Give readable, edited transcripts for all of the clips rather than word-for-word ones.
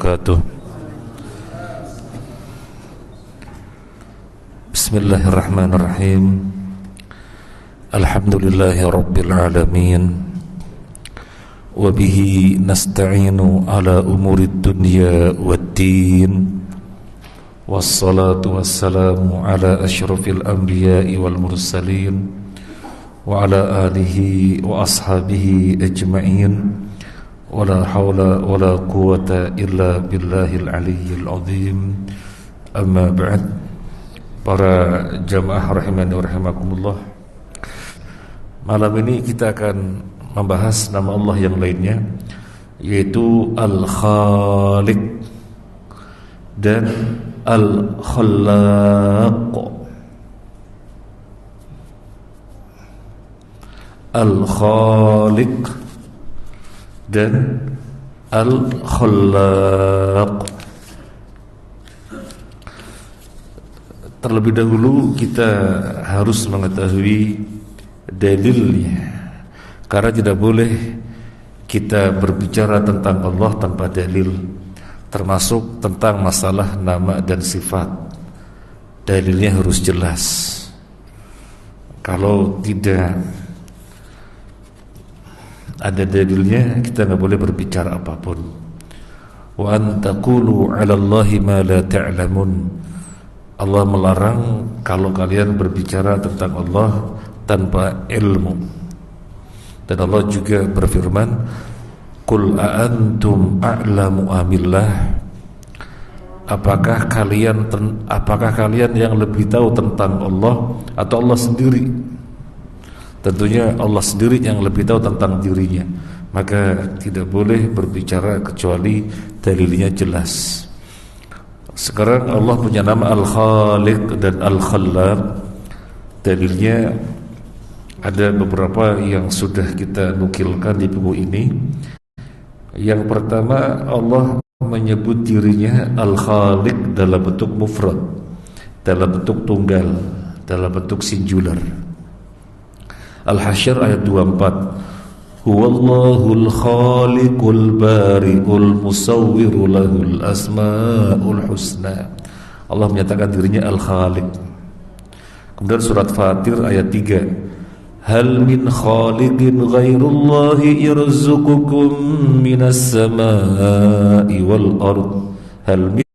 wabarakatuh. Bismillahirrahmanirrahim. Alhamdulillahi rabbil alamin. Wabihi nasta'inu ala umurid dunya waddin. Wassalatu wassalamu ala ashrafil anbiya'i wal mursalin wa ala alihi wa ashabihi ajma'in. Wala hawla wala quwata illa billahil aliyyil azim. Amma ba'd. Para jamaah rahimani wa rahimakumullah, malam ini kita akan membahas nama Allah yang lainnya, yaitu Al-Khaliq dan Al-Khallaq. Al-Khaliq dan Al-Khallaq. Terlebih dahulu kita harus mengetahui dalilnya, karena tidak boleh kita berbicara tentang Allah tanpa dalil, termasuk tentang masalah nama dan sifat. Dalilnya harus jelas. Kalau tidak ada dalilnya, kita nggak boleh berbicara apapun. Wa an taqulu 'ala Allahi ma la ta'lamun. Allah melarang kalau kalian berbicara tentang Allah tanpa ilmu. Dan Allah juga berfirman, qul a antum a'lamu amillah. Apakah kalian yang lebih tahu tentang Allah atau Allah sendiri? Tentunya Allah sendiri yang lebih tahu tentang dirinya. Maka tidak boleh berbicara kecuali dalilnya jelas. Sekarang Allah punya nama Al-Khaliq dan Al-Khallaq. Dalilnya ada beberapa yang sudah kita nukilkan di buku ini. Yang pertama, Allah menyebut dirinya Al-Khaliq dalam bentuk mufrad, dalam bentuk tunggal, dalam bentuk singular. Al-Hasyr ayat 24, Huwallahul khaliqul bari'ul musawwiru lahul asma'ul husna. Allah menyatakan dirinya Al-Khaliq. Kemudian surat Fatir ayat 3, Hal min khaliqin ghairullahi yarzuqukum minas sama'i wal ard. Hal min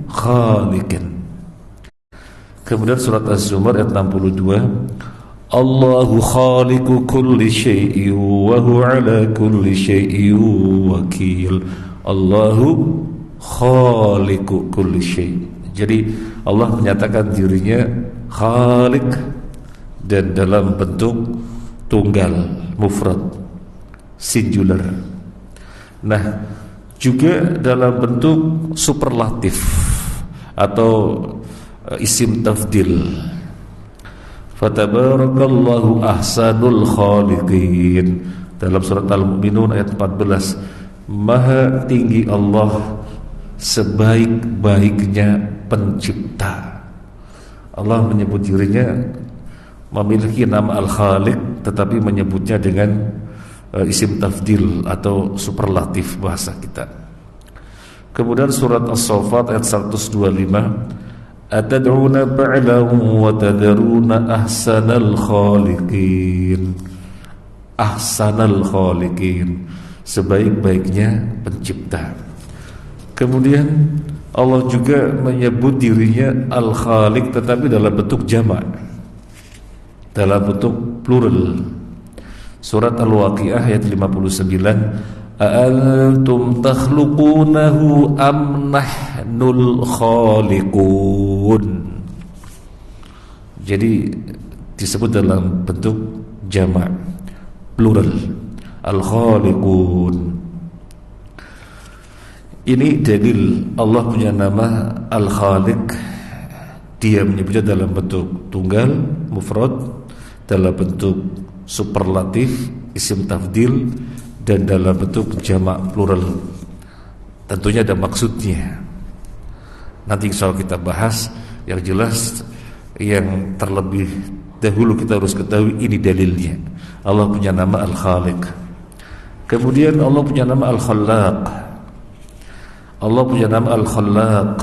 khaliqin. Kemudian surat Az-Zumar ayat 62, Allahu khaliqu kulli syai'in wa huwa ala kulli syai'in wakil. Allahu khaliqu kulli syai'. Jadi Allah menyatakan dirinya Khaliq dan dalam bentuk tunggal, mufrad, singular. Nah, juga dalam bentuk superlatif atau isim tafdil. Fatabarakallahu ahsanul khaliqin. Dalam surat Al-Mu'minun ayat 14, Maha tinggi Allah sebaik-baiknya pencipta. Allah menyebut dirinya memiliki nama Al-Khaliq, tetapi menyebutnya dengan isim tafdil atau superlatif bahasa kita. Kemudian surat As-Saffat ayat 125, Atad'una ba'lan wa tadharuna ahsanal khaliqin. Ahsanal khaliqin, sebaik-baiknya pencipta. Kemudian Allah juga menyebut dirinya Al-Khaliq, tetapi dalam bentuk jamak, dalam bentuk plural. Surat Al-Waqiah ayat 59, A'antum takhluqunahu am nahnul khaliqun. Jadi disebut dalam bentuk jamak, plural, Al-Khaliqun. Ini dalil Allah punya nama Al-Khaliq. Dia menyebutnya dalam bentuk tunggal, mufrad, dalam bentuk superlatif, isim tafdil, dan dalam bentuk jamak plural. Tentunya ada maksudnya. Nanti insya Allah kita bahas. Yang jelas, yang terlebih dahulu kita harus ketahui ini dalilnya. Allah punya nama Al-Khaliq. Kemudian Allah punya nama Al-Khallaq. Allah punya nama Al-Khallaq.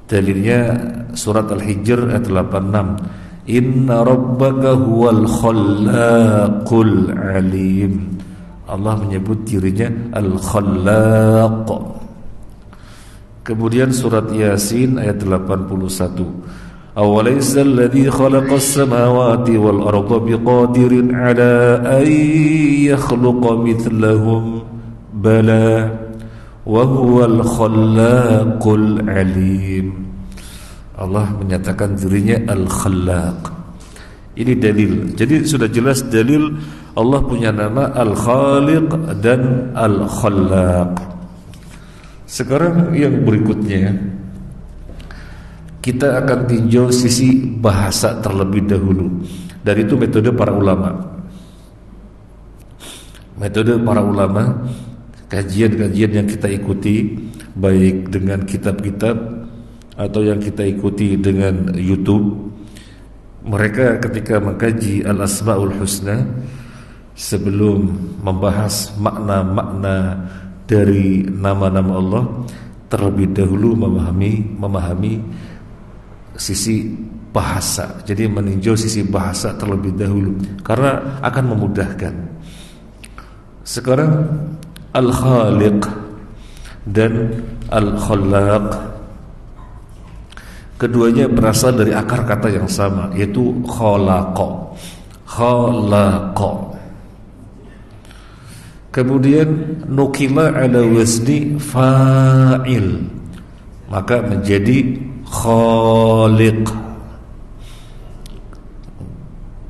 Dalilnya surat Al-Hijr ayat 86. Inna rabbaka huwal khallaqul alim. Allah menyebut dirinya Al-Khallaq. Kemudian surat Yasin ayat 81. Awalaysa alladhi khalaqas samawati wal arda biqadirin ala an yakhluqa mithlahum bala wa huwal khallaqul alim. Allah menyatakan dirinya Al-Khallaq. Ini dalil. Jadi sudah jelas dalil Allah punya nama Al-Khaliq dan Al-Khallaq. Sekarang yang berikutnya, kita akan tinjau sisi bahasa terlebih dahulu. Dari itu metode para ulama. Metode para ulama, kajian-kajian yang kita ikuti, baik dengan kitab-kitab atau yang kita ikuti dengan YouTube. Mereka ketika mengkaji Al-Asma'ul Husna, sebelum membahas makna-makna dari nama-nama Allah, terlebih dahulu memahami sisi bahasa. Jadi meninjau sisi bahasa terlebih dahulu, karena akan memudahkan. Sekarang Al-Khaliq dan Al-Khallaq, keduanya berasal dari akar kata yang sama, yaitu khalaqa. Khalaqa. Kemudian nukila ala wazni fa'il, maka menjadi khaliq.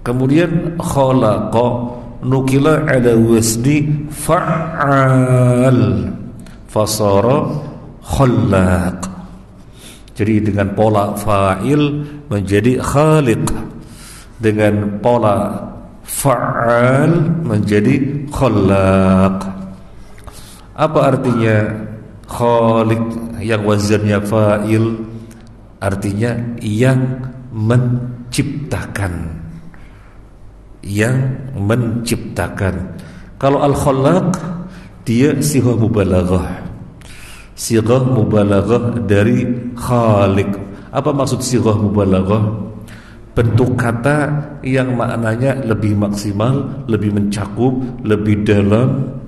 Kemudian khalaqa nukila ala wazni fa'al, fasara khallaq. Jadi dengan pola fa'il menjadi khaliq, dengan pola fa'al menjadi khallaq. Apa artinya khaliq yang wazannya fa'il? Artinya yang menciptakan, yang menciptakan. Kalau Al-Khallaq, dia sighah mubalaghah, sighah mubalaghah dari khaliq. Apa maksud sighah mubalaghah? Bentuk kata yang maknanya lebih maksimal, lebih mencakup, lebih dalam,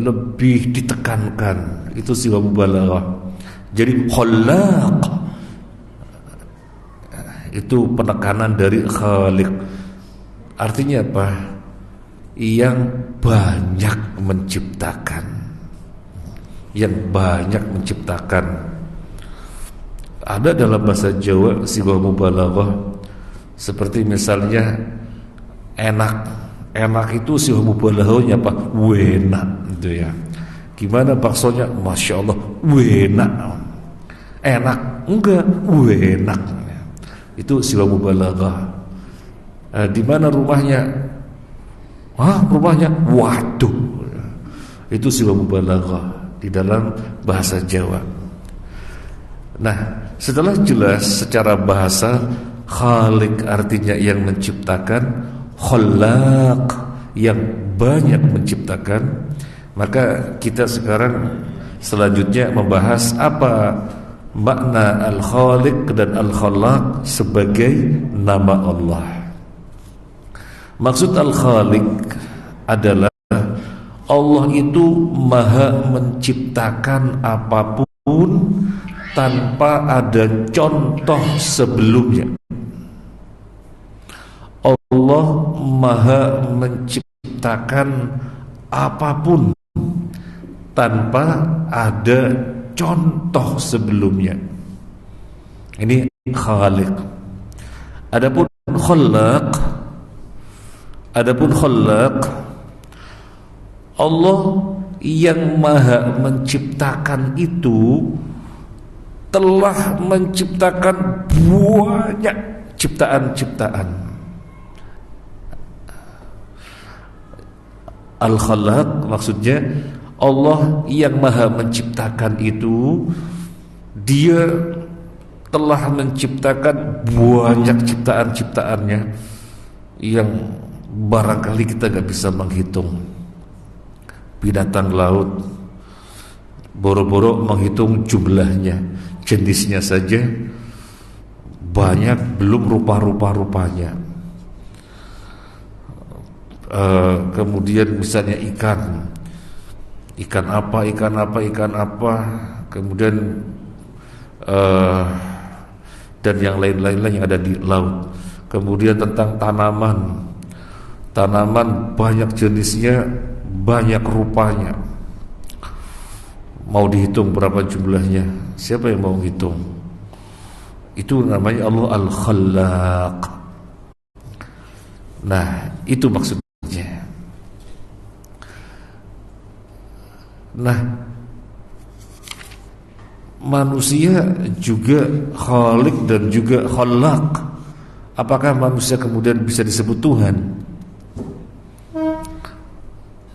lebih ditekankan. Itu sighah mubalaghah. Jadi khallaq itu penekanan dari khaliq. Artinya apa? Yang banyak menciptakan, yang banyak menciptakan. Ada dalam bahasa Jawa sighah mubalaghah, seperti misalnya enak. Enak itu sighah mubalaghahnya apa? Wenak, gitu ya. Gimana baksonya? Masya Allah, wenak. Enak? Enggak, wenak. Itu sighah mubalaghah. Di mana rumahnya? Rumahnya? Waduh. Itu sighah mubalaghah di dalam bahasa Jawa. Nah, setelah jelas secara bahasa, khaliq artinya yang menciptakan, khallaq yang banyak menciptakan, maka kita sekarang selanjutnya membahas apa makna Al-Khaliq dan Al-Khallaq sebagai nama Allah. Maksud Al-Khaliq adalah Allah itu maha menciptakan apapun tanpa ada contoh sebelumnya. Allah maha menciptakan apapun tanpa ada contoh sebelumnya. Ini khaliq. Adapun khallaq, Allah yang maha menciptakan itu telah menciptakan banyak ciptaan-ciptaan. Al-Khallaq maksudnya Allah yang maha menciptakan itu, dia telah menciptakan banyak ciptaan-ciptaannya yang barangkali kita gak bisa menghitung. Binatang laut, boro-boro menghitung jumlahnya, jenisnya saja banyak, belum rupa-rupanya. Kemudian misalnya ikan apa, kemudian dan yang lain-lain yang ada di laut. Kemudian tentang tanaman banyak jenisnya, banyak rupanya. Mau dihitung berapa jumlahnya? Siapa yang mau hitung? Itu namanya Allah Al-Khallaq. Nah, itu maksudnya. Nah, manusia juga Khaliq dan juga Khallaq. Apakah manusia kemudian bisa disebut Tuhan?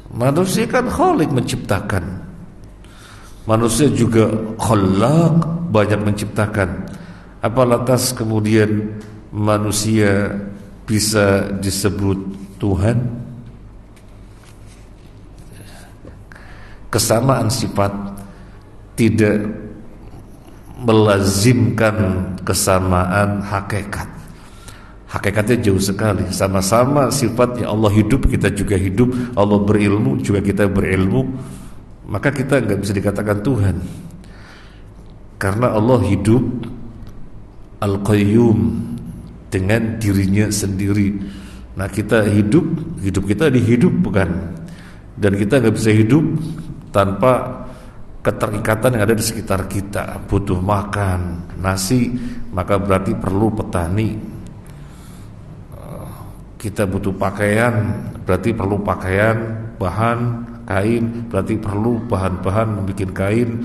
Manusia kan Khaliq, menciptakan. Manusia juga Khallaq, banyak menciptakan. Apa lantas kemudian manusia bisa disebut Tuhan? Kesamaan sifat tidak melazimkan kesamaan hakikat. Hakikatnya jauh sekali. Sama-sama sifatnya, Allah hidup, kita juga hidup. Allah berilmu, juga kita berilmu. Maka kita nggak bisa dikatakan Tuhan, karena Allah hidup Al-Qayyum dengan dirinya sendiri. Nah, kita hidup kita dihidupkan, dan kita nggak bisa hidup tanpa keterikatan yang ada di sekitar kita. Butuh makan nasi, maka berarti perlu petani. Kita butuh pakaian, berarti perlu pakaian, bahan, kain, berarti perlu bahan-bahan membuat kain,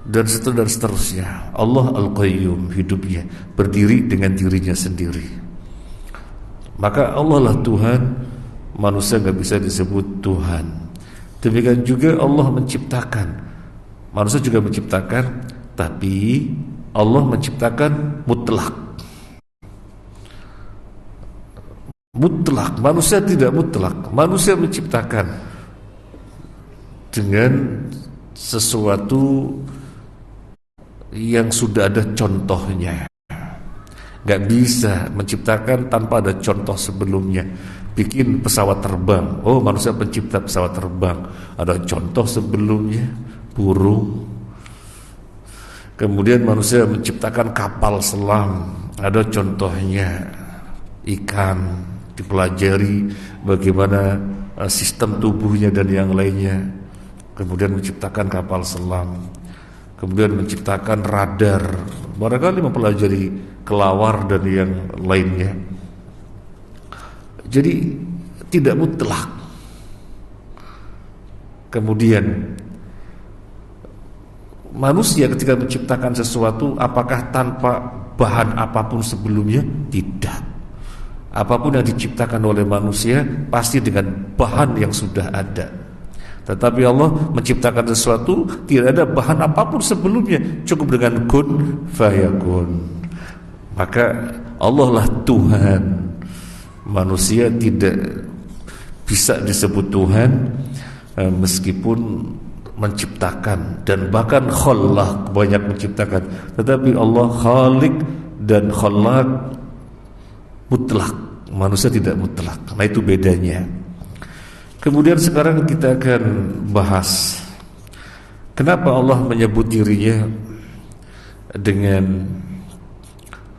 dan seterusnya. Allah Al-Qayyum, hidupnya berdiri dengan dirinya sendiri. Maka Allah lah Tuhan, manusia nggak bisa disebut Tuhan. Demikian juga Allah menciptakan, manusia juga menciptakan, tapi Allah menciptakan mutlak. Manusia tidak mutlak. Manusia menciptakan dengan sesuatu yang sudah ada contohnya. Gak bisa menciptakan tanpa ada contoh sebelumnya. Bikin pesawat terbang, oh manusia pencipta pesawat terbang, ada contoh sebelumnya, burung. Kemudian manusia menciptakan kapal selam, ada contohnya, ikan, dipelajari bagaimana sistem tubuhnya dan yang lainnya. Kemudian menciptakan kapal selam, kemudian menciptakan radar, barangkali mempelajari kelawar dan yang lainnya. Jadi tidak mutlak. Kemudian manusia ketika menciptakan sesuatu, apakah tanpa bahan apapun sebelumnya? Tidak. Apapun yang diciptakan oleh manusia pasti dengan bahan yang sudah ada. Tetapi Allah menciptakan sesuatu tidak ada bahan apapun sebelumnya, cukup dengan kun fayakun. Maka Allah lah Tuhan. Manusia tidak bisa disebut Tuhan meskipun menciptakan, dan bahkan Khallaq, banyak menciptakan. Tetapi Allah Khaliq dan Khallaq mutlak. Manusia tidak mutlak. Nah, itu bedanya. Kemudian sekarang kita akan bahas kenapa Allah menyebut dirinya dengan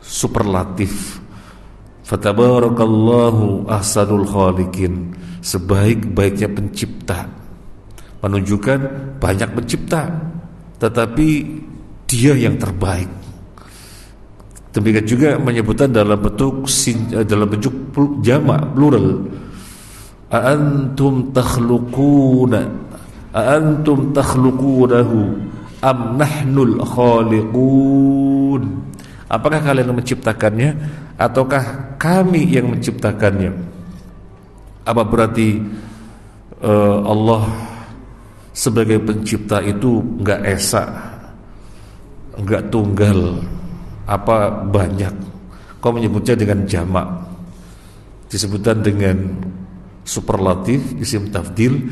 superlatif. Fatabarakallahu ahsanul khaliqin, sebaik-baiknya pencipta, menunjukkan banyak pencipta, tetapi Dia yang terbaik. Demikian juga menyebutkan dalam bentuk jamak, plural. Aantum takhluqunahu am nahnul khaliqun. Apakah kalian yang menciptakannya ataukah kami yang menciptakannya? Apa berarti Allah sebagai pencipta itu enggak esa, enggak tunggal, apa banyak? Kau menyebutnya dengan jamak, disebutkan dengan superlatif, isim tafdil,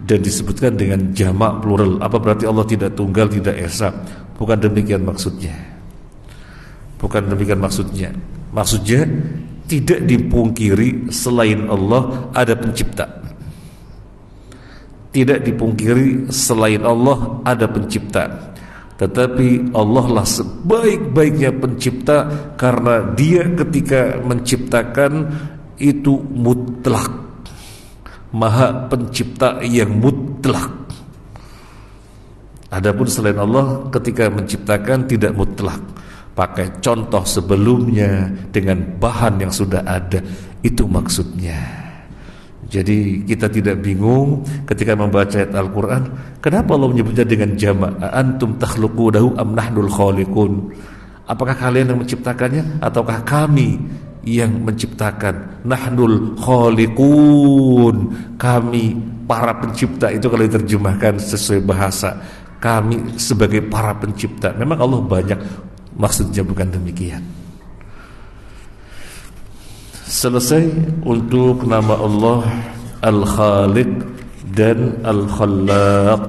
dan disebutkan dengan jamak plural. Apa berarti Allah tidak tunggal, tidak esa? Bukan demikian maksudnya. Bukan demikian maksudnya. Maksudnya tidak dipungkiri selain Allah ada pencipta. Tidak dipungkiri selain Allah ada pencipta. Tetapi Allah lah sebaik-baiknya pencipta, karena Dia ketika menciptakan itu mutlak, Maha Pencipta yang mutlak. Adapun selain Allah ketika menciptakan tidak mutlak, pakai contoh sebelumnya dengan bahan yang sudah ada. Itu maksudnya. Jadi kita tidak bingung ketika membaca ayat Al-Quran, kenapa Allah menyebutnya dengan jamak? Antum takhluqunahu am nahnul khaliqun? Apakah kalian yang menciptakannya ataukah kami yang menciptakan? Nahnul khaliqun, kami para pencipta. Itu kalau diterjemahkan sesuai bahasa, kami sebagai para pencipta. Memang Allah banyak, maksudnya bukan demikian. Selesai untuk nama Allah Al-Khaliq dan Al-Khallaq.